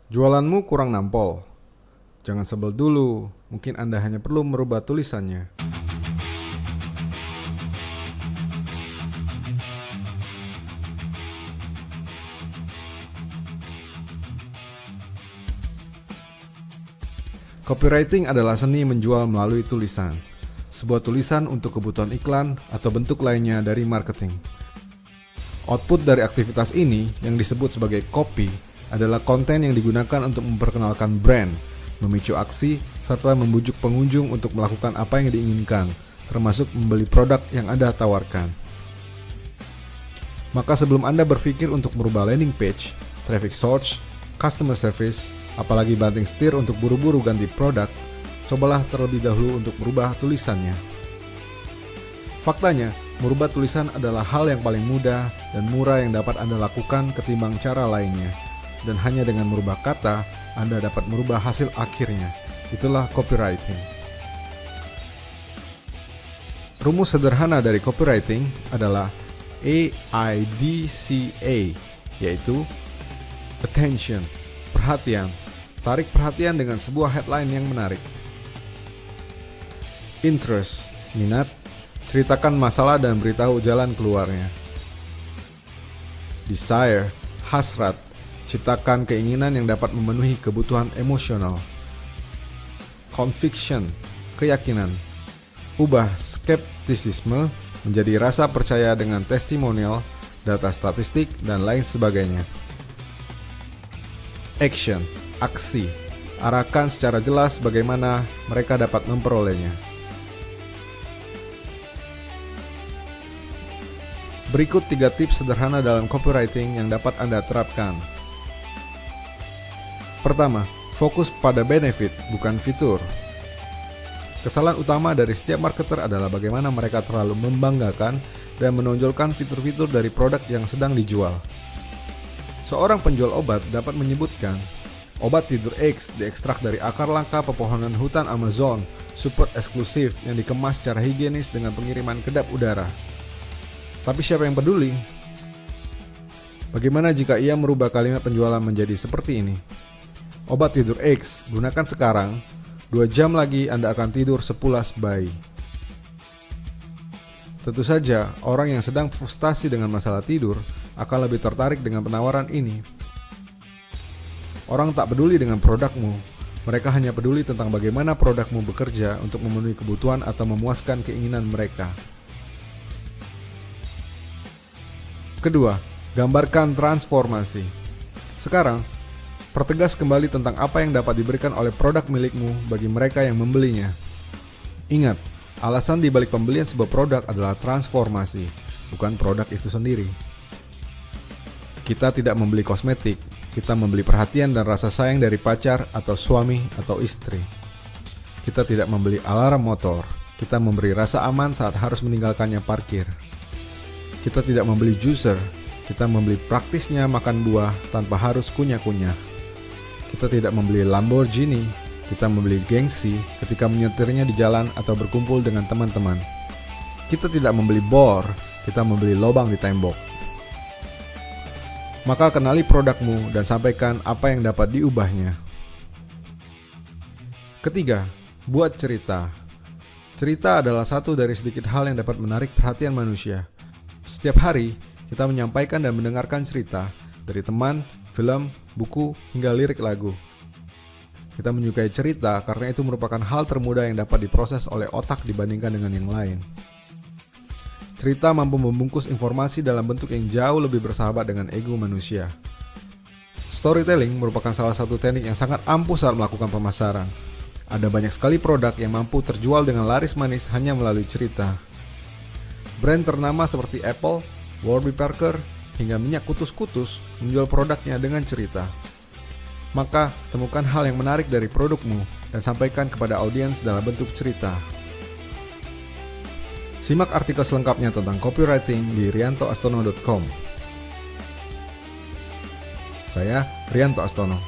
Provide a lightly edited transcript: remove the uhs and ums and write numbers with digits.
Jualanmu kurang nampol. Jangan sebel dulu, mungkin Anda hanya perlu merubah tulisannya. Copywriting adalah seni menjual melalui tulisan. Sebuah tulisan untuk kebutuhan iklan atau bentuk lainnya dari marketing. Output dari aktivitas ini yang disebut sebagai copy adalah konten yang digunakan untuk memperkenalkan brand, memicu aksi, serta membujuk pengunjung untuk melakukan apa yang diinginkan, termasuk membeli produk yang Anda tawarkan. Maka sebelum Anda berpikir untuk merubah landing page, traffic source, customer service, apalagi banting setir untuk buru-buru ganti produk, cobalah terlebih dahulu untuk merubah tulisannya. Faktanya, merubah tulisan adalah hal yang paling mudah dan murah yang dapat Anda lakukan ketimbang cara lainnya. Dan hanya dengan merubah kata, Anda dapat merubah hasil akhirnya. Itulah copywriting. Rumus sederhana dari copywriting adalah AIDCA, yaitu attention, perhatian. Tarik perhatian dengan sebuah headline yang menarik. Interest, minat. Ceritakan masalah dan beritahu jalan keluarnya. Desire, hasrat. Ciptakan keinginan yang dapat memenuhi kebutuhan emosional. Conviction, keyakinan. Ubah skeptisisme menjadi rasa percaya dengan testimonial, data statistik, dan lain sebagainya. Action, aksi. Arahkan secara jelas bagaimana mereka dapat memperolehnya. Berikut 3 tips sederhana dalam copywriting yang dapat Anda terapkan. Pertama, fokus pada benefit, bukan fitur. Kesalahan utama dari setiap marketer adalah bagaimana mereka terlalu membanggakan dan menonjolkan fitur-fitur dari produk yang sedang dijual. Seorang penjual obat dapat menyebutkan, obat tidur X diekstrak dari akar langka pepohonan hutan Amazon, super eksklusif yang dikemas secara higienis dengan pengiriman kedap udara. Tapi siapa yang peduli? Bagaimana jika ia merubah kalimat penjualan menjadi seperti ini? Obat tidur X, gunakan sekarang, 2 jam lagi Anda akan tidur sepulas bayi. Tentu saja, orang yang sedang frustasi dengan masalah tidur akan lebih tertarik dengan penawaran ini. Orang tak peduli dengan produkmu, mereka hanya peduli tentang bagaimana produkmu bekerja untuk memenuhi kebutuhan atau memuaskan keinginan mereka. Kedua, gambarkan transformasi. Sekarang, pertegas kembali tentang apa yang dapat diberikan oleh produk milikmu bagi mereka yang membelinya. Ingat, alasan dibalik pembelian sebuah produk adalah transformasi, bukan produk itu sendiri. Kita tidak membeli kosmetik, kita membeli perhatian dan rasa sayang dari pacar atau suami atau istri. Kita tidak membeli alarm motor, kita memberi rasa aman saat harus meninggalkannya parkir. Kita tidak membeli juicer, kita membeli praktisnya makan buah tanpa harus kunyah-kunyah. Kita tidak membeli Lamborghini, kita membeli gengsi ketika menyetirnya di jalan atau berkumpul dengan teman-teman. Kita tidak membeli bor, kita membeli lubang di tembok. Maka kenali produkmu dan sampaikan apa yang dapat diubahnya. Ketiga, buat cerita. Cerita adalah satu dari sedikit hal yang dapat menarik perhatian manusia. Setiap hari, kita menyampaikan dan mendengarkan cerita dari teman, film, buku, hingga lirik lagu. Kita menyukai cerita karena itu merupakan hal termudah yang dapat diproses oleh otak dibandingkan dengan yang lain. Cerita mampu membungkus informasi dalam bentuk yang jauh lebih bersahabat dengan ego manusia. Storytelling merupakan salah satu teknik yang sangat ampuh saat melakukan pemasaran. Ada banyak sekali produk yang mampu terjual dengan laris manis hanya melalui cerita. Brand ternama seperti Apple, Warby Parker, hingga minyak kutus-kutus menjual produknya dengan cerita. Maka, temukan hal yang menarik dari produkmu dan sampaikan kepada audiens dalam bentuk cerita. Simak artikel selengkapnya tentang copywriting di riantoastono.com. Saya Rianto Astono.